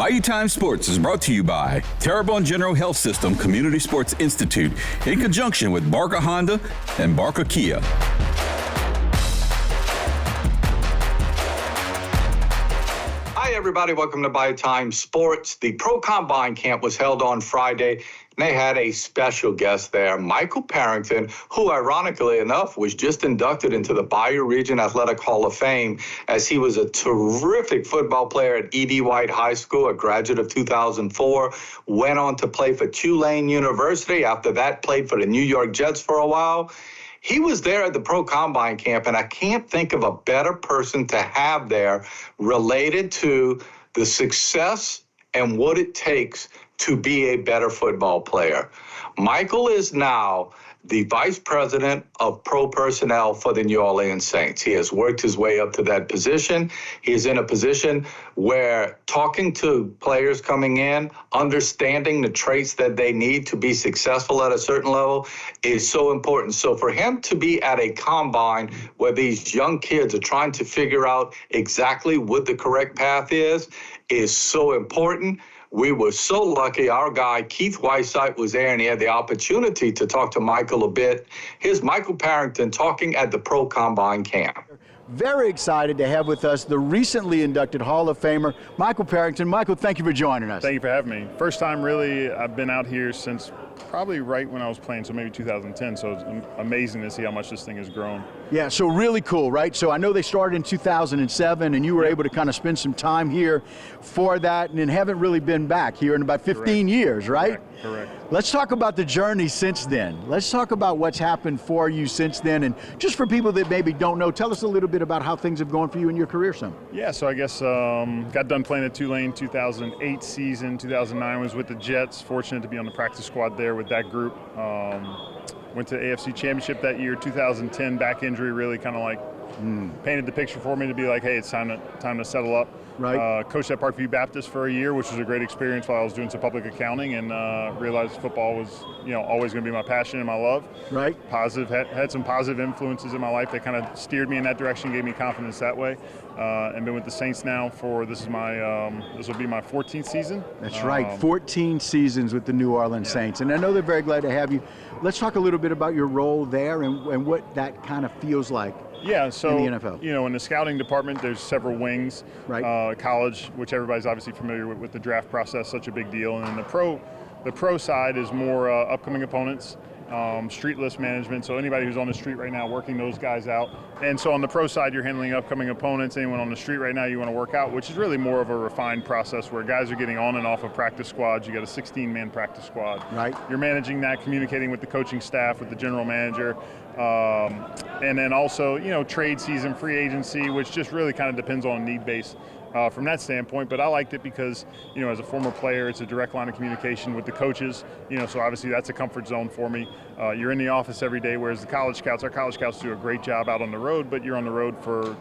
Bayou Time Sports is brought to you by Terrebonne General Health System Community Sports Institute in conjunction with Barker Honda and Barker Kia. Hi, everybody. Welcome to Bayou Time Sports. The Pro Combine Camp was held on Friday, and they had a special guest there, Michael Parenton, who, ironically enough, was just inducted into the Bayou Region Athletic Hall of Fame, as he was a terrific football player at E.D. White High School, a graduate of 2004, went on to play for Tulane University. After that, played for the New York Jets for a while. He was there at the Pro Combine Camp, and I can't think of a better person to have there related to the success and what it takes to be a better football player. Michael is now the Vice President of Pro Personnel for the New Orleans Saints. He has worked his way up to that position. He is in a position where talking to players coming in, understanding the traits that they need to be successful at a certain level is so important. So for him to be at a combine where these young kids are trying to figure out exactly what the correct path is so important. We were so lucky. Our guy, Keith Whiteside, was there, and he had the opportunity to talk to Michael a bit. Here's Michael Parenton talking at the Pro Combine Camp. Very excited to have with us the recently inducted Hall of Famer, Michael Parenton. Michael, thank you for joining us. Thank you for having me. First time, really, I've been out here since probably right when I was playing, so maybe 2010, so it's amazing to see how much this thing has grown. Yeah, so really cool, right? So I know they started in 2007, and you were able to kind of spend some time here for that, and then haven't really been back here in about 15 years, right? Correct. Let's talk about the journey since then. Let's talk about what's happened for you since then, and just for people that maybe don't know, tell us a little bit about how things have gone for you in your career some. Yeah, so I guess got done playing at Tulane 2008 season, 2009 was with the Jets, fortunate to be on the practice squad there with that group. Went to the AFC Championship that year, 2010, back injury really kind of like painted the picture for me to be like, hey, it's time to settle up. Right. Coached at Parkview Baptist for a year, which was a great experience while I was doing some public accounting, and realized football was, always going to be my passion and my love. Right. Positive, had some positive influences in my life that kind of steered me in that direction, gave me confidence that way. And been with the Saints now for this will be my 14th season. That's right, 14 seasons with the New Orleans Saints, and I know they're very glad to have you. Let's talk a little bit about your role there and what that kind of feels like. Yeah, so in the NFL. In the scouting department, there's several wings. Right. College, which everybody's obviously familiar with the draft process, such a big deal, and then the pro side is more upcoming opponents. Street list management, so anybody who's on the street right now, working those guys out. And so on the pro side, you're handling upcoming opponents. Anyone on the street right now you want to work out, which is really more of a refined process where guys are getting on and off of practice squads. You got a 16-man practice squad. Right. You're managing that, communicating with the coaching staff, with the general manager, and then also, trade season, free agency, which just really kind of depends on need base. From that standpoint, but I liked it because, as a former player, it's a direct line of communication with the coaches, so obviously that's a comfort zone for me. You're in the office every day, whereas our college scouts do a great job out on the road, but you're on the road for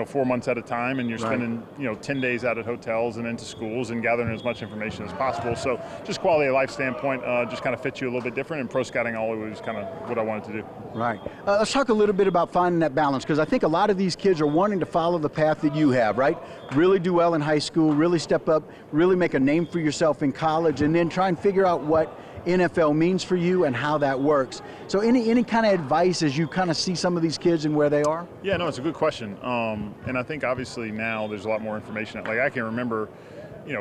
4 months at a time, and you're spending, 10 days out at hotels and into schools and gathering as much information as possible. So just quality of life standpoint, just kind of fits you a little bit different, and pro scouting always kind of what I wanted to do. Right. Let's talk a little bit about finding that balance, because I think a lot of these kids are wanting to follow the path that you have, right? Really do well in high school, really step up, really make a name for yourself in college, and then try and figure out what NFL means for you and how that works. So any kind of advice as you kind of see some of these kids and where they are? Yeah, no, it's a good question. And I think obviously now there's a lot more information. Like I can remember,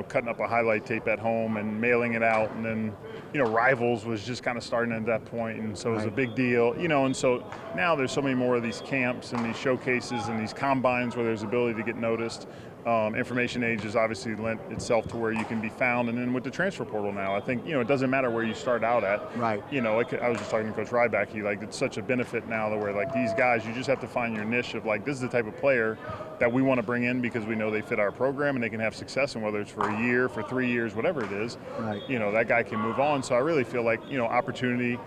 cutting up a highlight tape at home and mailing it out, and then, Rivals was just kind of starting at that point, and so it was a big deal, and so now there's so many more of these camps and these showcases and these combines where there's ability to get noticed. Information age has obviously lent itself to where you can be found, and then with the transfer portal now, I think it doesn't matter where you start out at. Right. I was just talking to Coach Ryback. It's such a benefit now that where these guys, you just have to find your niche of this is the type of player that we want to bring in because we know they fit our program and they can have success, and whether it's for a year, for 3 years, whatever it is, right. That guy can move on. So I really feel like opportunity.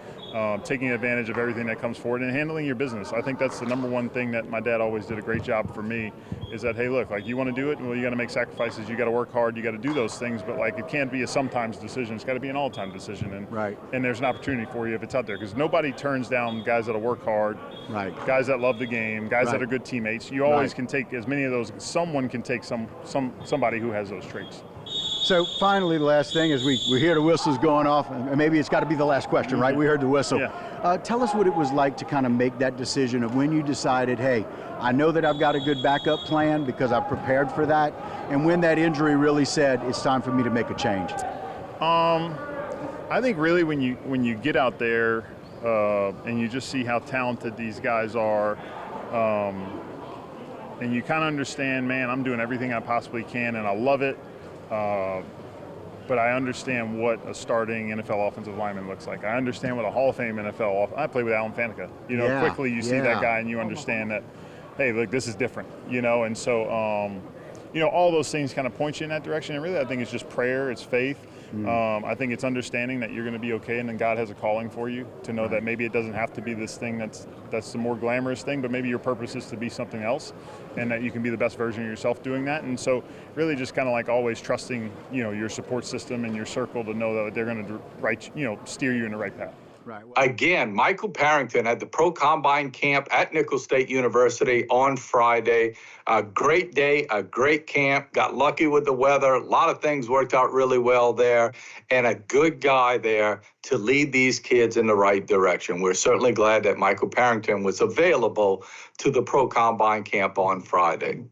Taking advantage of everything that comes forward and handling your business. I think that's the number one thing that my dad always did a great job for me, is that, hey, look, you want to do it, well, you got to make sacrifices, you got to work hard, you got to do those things, but it can't be a sometimes decision, it's got to be an all-time decision, and there's an opportunity for you if it's out there, because nobody turns down guys that'll work hard, guys that love the game, guys that are good teammates. You always can take as many of those, someone can take somebody who has those traits. So finally, the last thing is we hear the whistles going off, and maybe it's got to be the last question, right? We heard the whistle. Yeah. Tell us what it was like to kind of make that decision of when you decided, hey, I know that I've got a good backup plan because I've prepared for that, and when that injury really said it's time for me to make a change. I think really when you get out there and you just see how talented these guys are, and you kind of understand, man, I'm doing everything I possibly can, and I love it. But I understand what a starting NFL offensive lineman looks like. I understand what a Hall of Fame NFL I played with Alan Faneca. Quickly you see that guy and you understand that, hey, look, this is different, and so, all those things kind of point you in that direction. And really, I think it's just prayer, it's faith. I think it's understanding that you're going to be okay, and then God has a calling for you to know that maybe it doesn't have to be this thing that's the more glamorous thing, but maybe your purpose is to be something else, and that you can be the best version of yourself doing that. And so really just kind of like always trusting, your support system and your circle to know that they're going to steer you in the right path. Right. Well, Again, Michael Parenton at the Pro Combine Camp at Nicholls State University on Friday. A great day, a great camp. Got lucky with the weather. A lot of things worked out really well there. And a good guy there to lead these kids in the right direction. We're certainly glad that Michael Parenton was available to the Pro Combine Camp on Friday.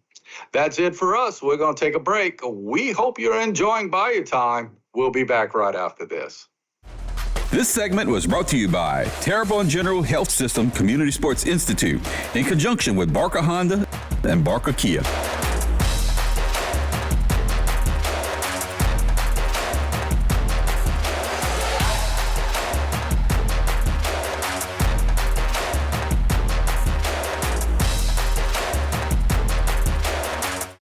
That's it for us. We're going to take a break. We hope you're enjoying Bayou Time. We'll be back right after this. This segment was brought to you by Terrebonne General Health System Community Sports Institute in conjunction with Barker Honda and Barker Kia.